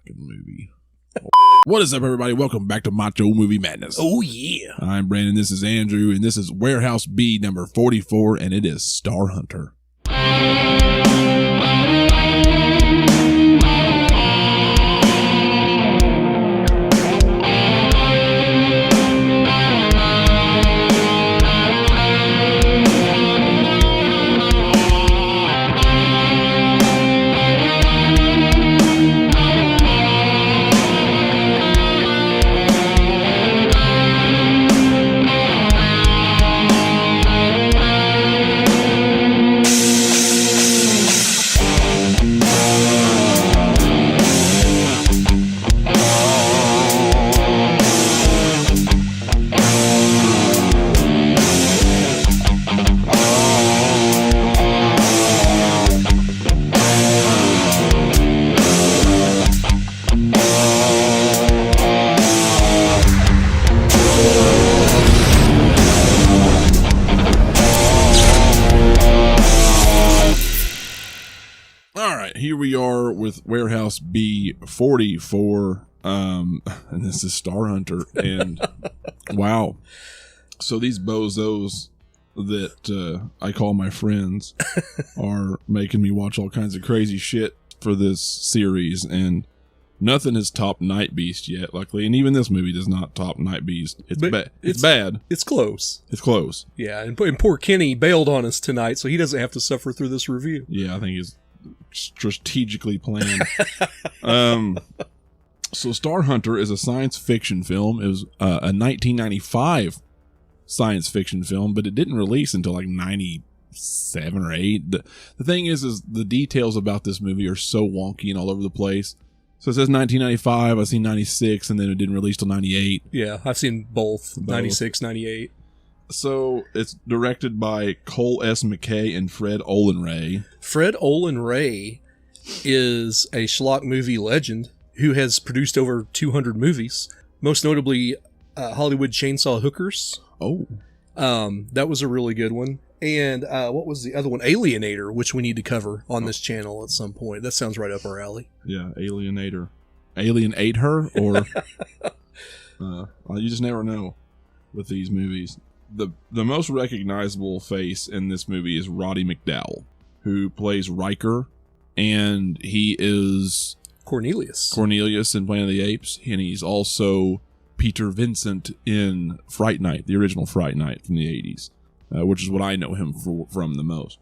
fucking movie. What is up, everybody? Welcome back to Macho Movie Madness. Oh, yeah. I'm Brandon, this is Andrew, and this is Warehouse B number 44, and it is Star Hunter. Here we are with Warehouse B 44, and this is Star Hunter, and wow. So these bozos that I call my friends are making me watch all kinds of crazy shit for this series, and nothing has topped Nghtbeast yet, luckily, and even this movie does not top Nghtbeast. It's bad. It's close. It's close. Yeah, and poor Kenny bailed on us tonight, so he doesn't have to suffer through this review. Yeah, I think he's strategically planned. So Star Hunter is a science fiction film. It was a 1995 science fiction film, but it didn't release until like 97 or 8. The thing is the details about this movie are so wonky and all over the place. So it says 1995, I've seen 96, and then it didn't release till 98. Yeah, I've seen both. 96, 98. So it's directed by Cole S. McKay and Fred Olen Ray. Fred Olen Ray is a schlock movie legend who has produced over 200 movies, most notably Hollywood Chainsaw Hookers. Oh. That was a really good one. And what was the other one? Alienator, which we need to cover on this channel at some point. That sounds right up our alley. Yeah, Alienator. Alienate her? Or you just never know with these movies. The most recognizable face in this movie is Roddy McDowall, who plays Riker, and he is Cornelius in Planet of the Apes, and he's also Peter Vincent in Fright Night, the original Fright Night from the 80s, which is what I know him from the most.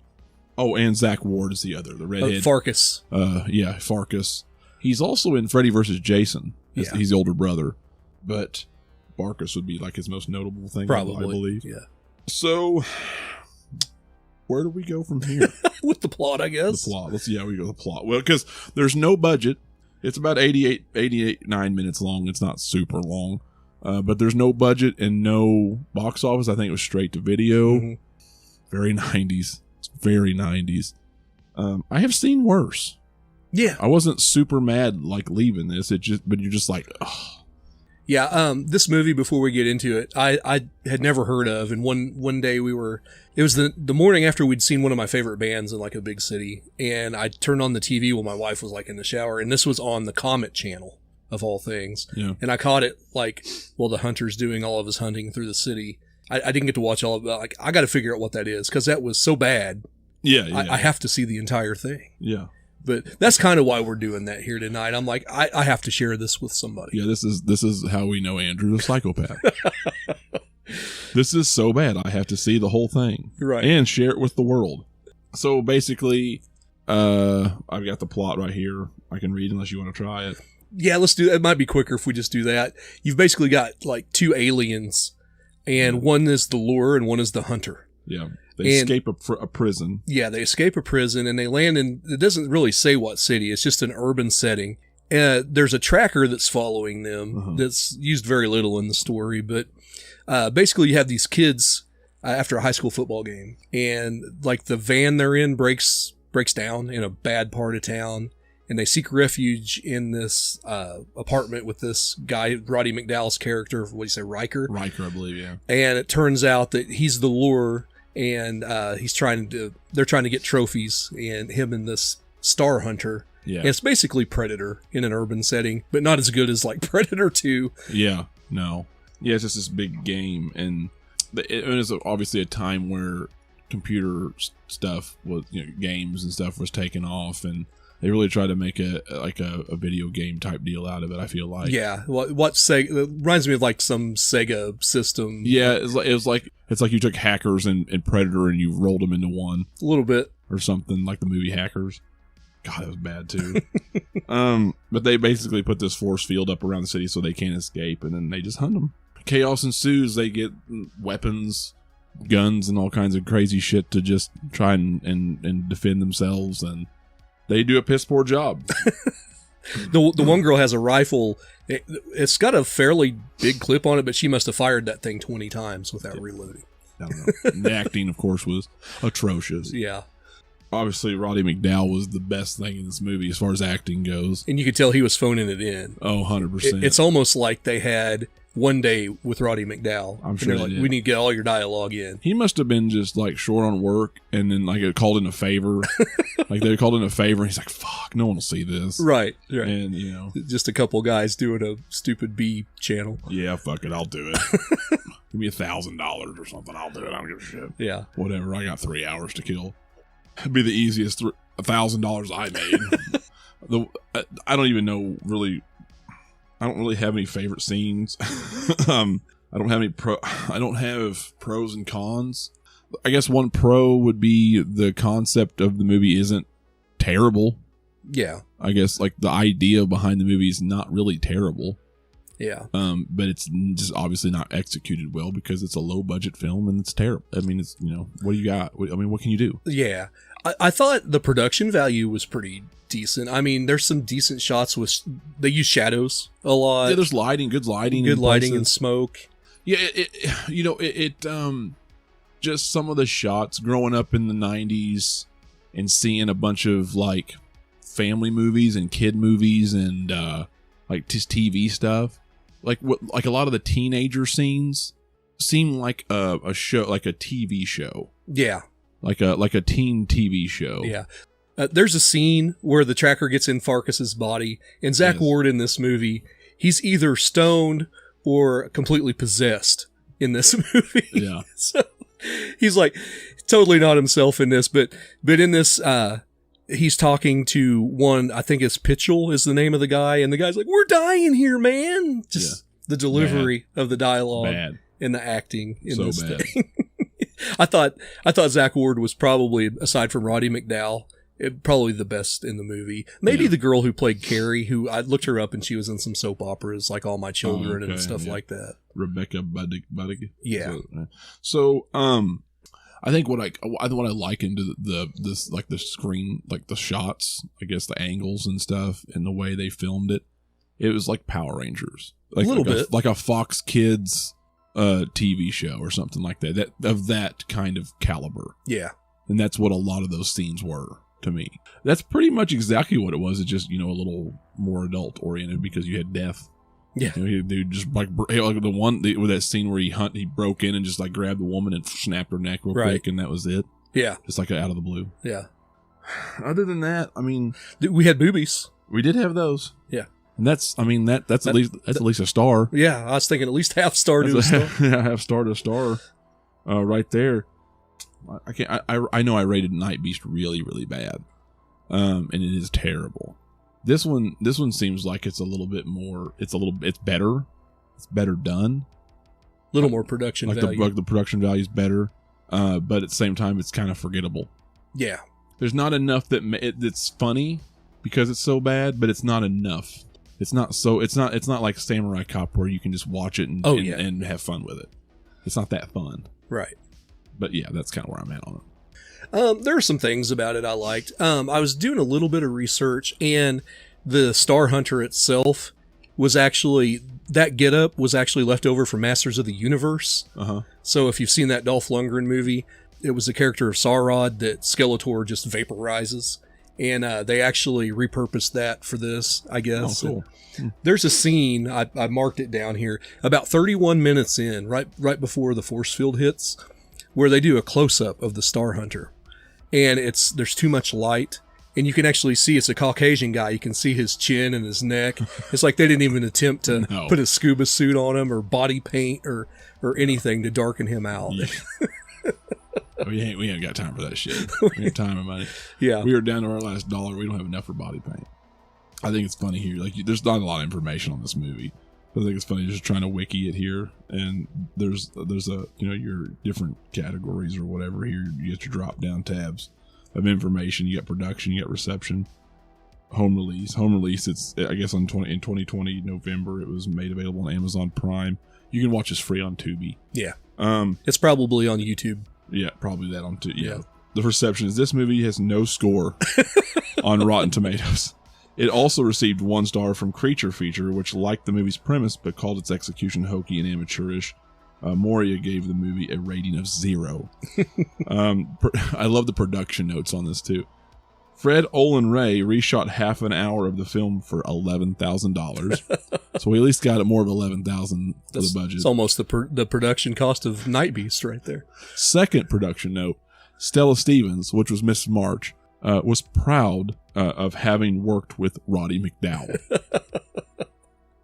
Oh, and Zach Ward is the other, the redhead. Farkas. Yeah, Farkas. He's also in Freddy vs. Jason. Yeah. He's the older brother, but Farkas would be like his most notable thing, probably, I believe. Yeah. So, where do we go from here? With the plot, I guess. The plot. We go with the plot. Well, because there's no budget. It's about 9 minutes long. It's not super long. But there's no budget and no box office. I think it was straight to video. Mm-hmm. Very 90s. It's very 90s. I have seen worse. Yeah. I wasn't super mad like leaving this. But you're just like, ugh. Yeah, this movie, before we get into it, I had never heard of, and one day it was the morning after we'd seen one of my favorite bands in like a big city, and I turned on the TV while my wife was like in the shower, and this was on the Comet channel, of all things. Yeah. And I caught it like, well, the hunter's doing all of his hunting through the city. I didn't get to watch all of it, like, I got to figure out what that is, because that was so bad. Yeah. I have to see the entire thing. Yeah. But that's kind of why we're doing that here tonight. I'm like, I have to share this with somebody. Yeah, this is how we know Andrew's a psychopath. This is so bad. I have to see the whole thing. Right. And share it with the world. So basically, I've got the plot right here. I can read unless you want to try it. Yeah, let's do that. It might be quicker if we just do that. You've basically got like two aliens, and one is the lure and one is the hunter. Yeah. They escape a prison. Yeah, they escape a prison, and they land in, it doesn't really say what city, it's just an urban setting. There's a tracker that's following them that's used very little in the story, but basically you have these kids after a high school football game, and like the van they're in breaks down in a bad part of town, and they seek refuge in this apartment with this guy, Roddy McDowall's character, what do you say, Riker? Riker, I believe, yeah. And it turns out that he's the lure, and they're trying to get trophies, and him and this Star Hunter Yeah. And it's basically Predator in an urban setting, but not as good as like Predator 2. Yeah, no. Yeah, it's just this big game. And it was obviously a time where computer stuff was, games and stuff was taken off, and they really tried to make a video game type deal out of it, I feel like. Yeah, what Sega, it reminds me of like some Sega system. Yeah, it's like you took Hackers and Predator and you rolled them into one. A little bit. Or something, like the movie Hackers. God, that was bad too. But they basically put this force field up around the city so they can't escape, and then they just hunt them. Chaos ensues. They get weapons, guns, and all kinds of crazy shit to just try and defend themselves, and they do a piss poor job. The one girl has a rifle. It's got a fairly big clip on it, but she must have fired that thing 20 times without reloading. I don't know. The acting, of course, was atrocious. Yeah. Obviously, Roddy McDowall was the best thing in this movie as far as acting goes. And you could tell he was phoning it in. Oh, 100%. It's almost like they had one day with Roddy McDowall. I'm sure they're like, we need to get all your dialogue in. He must have been just like short on work, and then like it called in a favor. Like they called in a favor, and he's like, "Fuck, no one will see this." Right. And just a couple guys doing a stupid B channel. Yeah, fuck it, I'll do it. Give me $1,000 or something, I'll do it. I don't give a shit. Yeah, whatever. I got 3 hours to kill. It'd be the easiest $1,000 I made. I don't even know really. I don't really have any favorite scenes. I don't have pros and cons. I guess one pro would be the concept of the movie isn't terrible. Yeah. I guess like the idea behind the movie is not really terrible. Yeah. But it's just obviously not executed well because it's a low budget film and it's terrible. I mean, it's, what do you got? I mean, what can you do? Yeah. I thought the production value was pretty decent. I mean, there's some decent shots with, they use shadows a lot. Yeah, there's lighting, good lighting and smoke. Yeah, just some of the shots growing up in the 90s and seeing a bunch of like family movies and kid movies and like just TV stuff. Like a lot of the teenager scenes seem like a show, like a TV show. Yeah. Like a teen TV show. Yeah. There's a scene where the tracker gets in Farkas's body, and Zach Ward in this movie, he's either stoned or completely possessed in this movie. Yeah. So he's like totally not himself in this, but in this, he's talking to one, I think it's Pitchell is the name of the guy, and the guy's like, "We're dying here, man." Just the delivery of the dialogue and the acting in this thing. I thought Zach Ward was probably, aside from Roddy McDowall, probably the best in the movie. Maybe the girl who played Carrie, who I looked her up and she was in some soap operas like All My Children and stuff like that. Rebecca Buddig. Yeah. So I think what I like into this like the screen, like the shots, I guess the angles and stuff and the way they filmed it, it was like Power Rangers, like a little bit like a Fox Kids TV show or something like that of that kind of caliber. Yeah. And that's what a lot of those scenes were to me. That's pretty much exactly what it was. It's just, a little more adult oriented because you had death. Yeah. Dude just like the one with that scene where he broke in and just like grabbed the woman and snapped her neck real quick, and that was it. Yeah. Just like out of the blue. Yeah. Other than that, I mean, we had boobies. We did have those. Yeah. And that's at least a star. Yeah, I was thinking at least half star to a star. Yeah, half star to a star, right there. I know I rated Nghtbeast really, really bad, and it is terrible. This one seems like it's a little bit more. It's better. It's better done. A little more production value. The production value is better, but at the same time, it's kind of forgettable. Yeah. There's not enough that's funny because it's so bad, but it's not enough. It's not like Samurai Cop where you can just watch it and have fun with it. It's not that fun. Right. But yeah, that's kind of where I'm at on it. There are some things about it I liked. I was doing a little bit of research, and the Star Hunter itself was actually, that getup was actually left over from Masters of the Universe. Uh-huh. So if you've seen that Dolph Lundgren movie, it was the character of Saurod that Skeletor just vaporizes. And they actually repurposed that for this, I guess. Oh, cool. There's a scene, I marked it down here, about 31 minutes in, right before the force field hits, where they do a close-up of the Star Hunter. And there's too much light, And you can actually see it's a Caucasian guy. You can see his chin and his neck. It's like they didn't even attempt to put a scuba suit on him or body paint or anything to darken him out. Yeah. we ain't got time for that shit. We have time and money. Yeah. We are down to our last dollar. We don't have enough for body paint. I think it's funny here. Like, there's not a lot of information on this movie. I think it's funny just trying to wiki it here. And there's a, your different categories or whatever here. You get your drop down tabs of information. You got production, you got reception, home release. It's, I guess, in 2020 November, it was made available on Amazon Prime. You can watch this free on Tubi. Yeah. It's probably on YouTube. Yeah, probably that on Tubi. Yeah. The reception is this movie has no score on Rotten Tomatoes. It also received 1 star from Creature Feature, which liked the movie's premise but called its execution hokey and amateurish. Moria gave the movie a rating of 0. I love the production notes on this too. Fred Olen Ray reshot half an hour of the film for $11,000. So we at least got it more of $11,000 for the budget. It's almost the production cost of Nghtbeast right there. Second production note, Stella Stevens, which was Miss March, was proud of having worked with Roddy McDowall.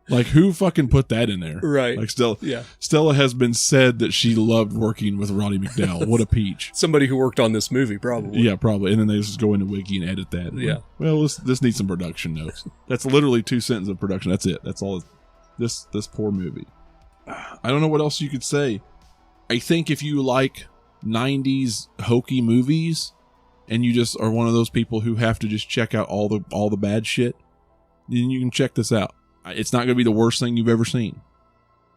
Like, who fucking put that in there? Right. Like, Stella has been said that she loved working with Roddy McDowall. What a peach. Somebody who worked on this movie, probably. Yeah, probably. And then they just go into Wiki and edit that. Yeah. Well, this needs some production notes. That's literally 2 sentences of production. That's it. That's all. This poor movie. I don't know what else you could say. I think if you like 90s hokey movies and you just are one of those people who have to just check out all the bad shit, then you can check this out. It's not going to be the worst thing you've ever seen.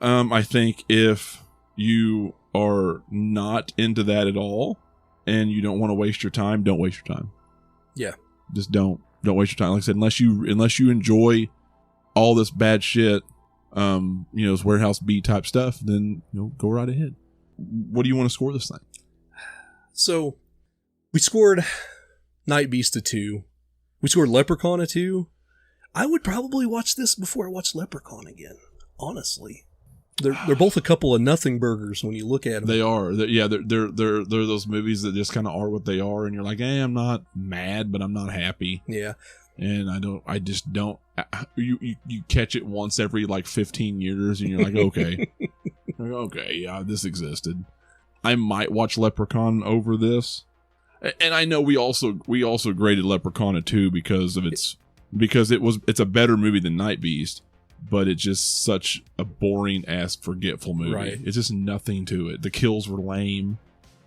I think if you are not into that at all and you don't want to waste your time, don't waste your time. Yeah. Just don't waste your time. Like I said, unless you enjoy all this bad shit, this Warehouse B type stuff, then go right ahead. What do you want to score this thing? So we scored Nghtbeast a 2. We scored Leprechaun a 2. I would probably watch this before I watch Leprechaun again, honestly. They're both a couple of nothing burgers when you look at them. They are. They're those movies that just kind of are what they are, and you're like, I'm not mad, but I'm not happy. Yeah. And I just don't. You catch it once every like 15 years, and you're like, okay. Okay, yeah, this existed. I might watch Leprechaun over this. And I know we also graded Leprechaun a 2 because it's a better movie than Nghtbeast, but it's just such a boring ass forgetful movie. Right. It's just nothing to it. The kills were lame.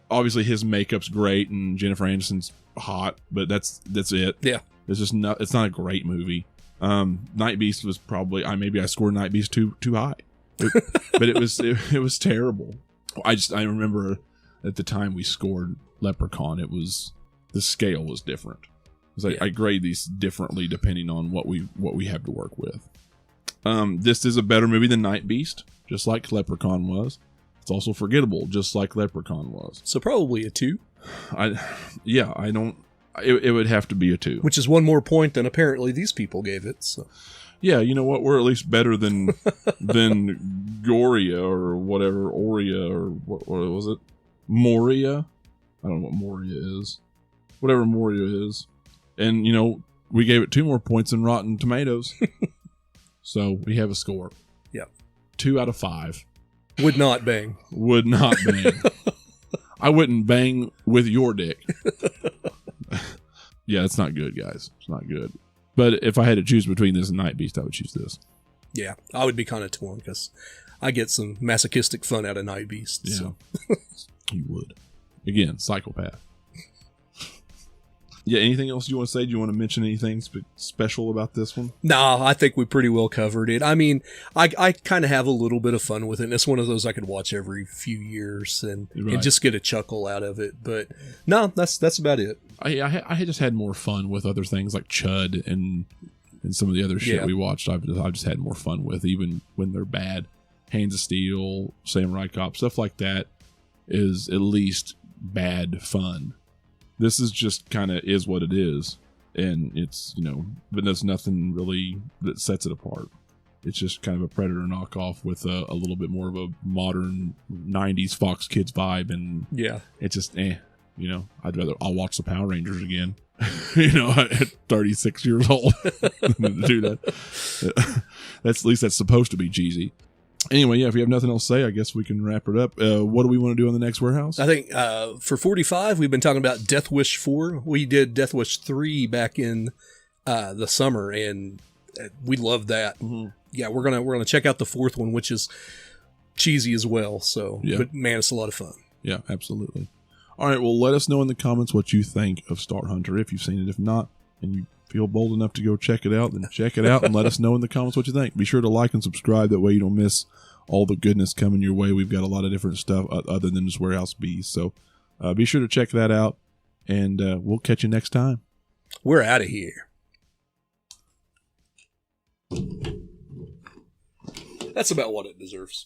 Obviously his makeup's great and Jennifer Aniston's hot, but that's it. Yeah. It's not a great movie. Nghtbeast was probably I scored Nghtbeast too high. But it was terrible. I remember at the time we scored Leprechaun, the scale was different. I grade these differently depending on what we have to work with. This is a better movie than Nghtbeast, just like Leprechaun was. It's also forgettable, just like Leprechaun was. So probably a 2. It would have to be a 2. Which is one more point than apparently these people gave it. So. Yeah, you know what? We're at least better than Goria or whatever, Oria or what was it? Moria? I don't know what Moria is. Whatever Moria is. And, we gave it 2 more points than Rotten Tomatoes. So we have a score. Yeah. 2 out of 5. Would not bang. Would not bang. I wouldn't bang with your dick. Yeah, it's not good, guys. It's not good. But if I had to choose between this and Nghtbeast, I would choose this. Yeah, I would be kind of torn because I get some masochistic fun out of Nghtbeast. Yeah, so. You would. Again, psychopath. Yeah, anything else you want to say? Do you want to mention anything special about this one? No, I think we pretty well covered it. I mean, I kind of have a little bit of fun with it. And it's one of those I could watch every few years and just get a chuckle out of it. But no, that's about it. I just had more fun with other things like Chud and some of the other shit we watched. I've just had more fun with, even when they're bad. Hands of Steel, Samurai Cop, stuff like that is at least bad fun. This is just kind of is what it is. And it's, but there's nothing really that sets it apart. It's just kind of a Predator knockoff with a little bit more of a modern 90s Fox Kids vibe. And it's just, I'll watch the Power Rangers again. At 36 years old to do that. At least that's supposed to be cheesy. Anyway, if you have nothing else to say, I guess we can wrap it up. What do we want to do in the next warehouse? I think for 45, we've been talking about Death Wish 4. We did Death Wish 3 back in the summer, and we loved that. Mm-hmm. Yeah, we're gonna check out the fourth one, which is cheesy as well. So, but man, it's a lot of fun. Yeah, absolutely. All right, well, let us know in the comments what you think of Star Hunter. If you've seen it, if not, and you feel bold enough to go check it out, then check it out and let us know in the comments what you think. Be sure to like and subscribe. That way you don't miss all the goodness coming your way. We've got a lot of different stuff other than just Warehouse Bees. So be sure to check that out, and we'll catch you next time. We're out of here. That's about what it deserves.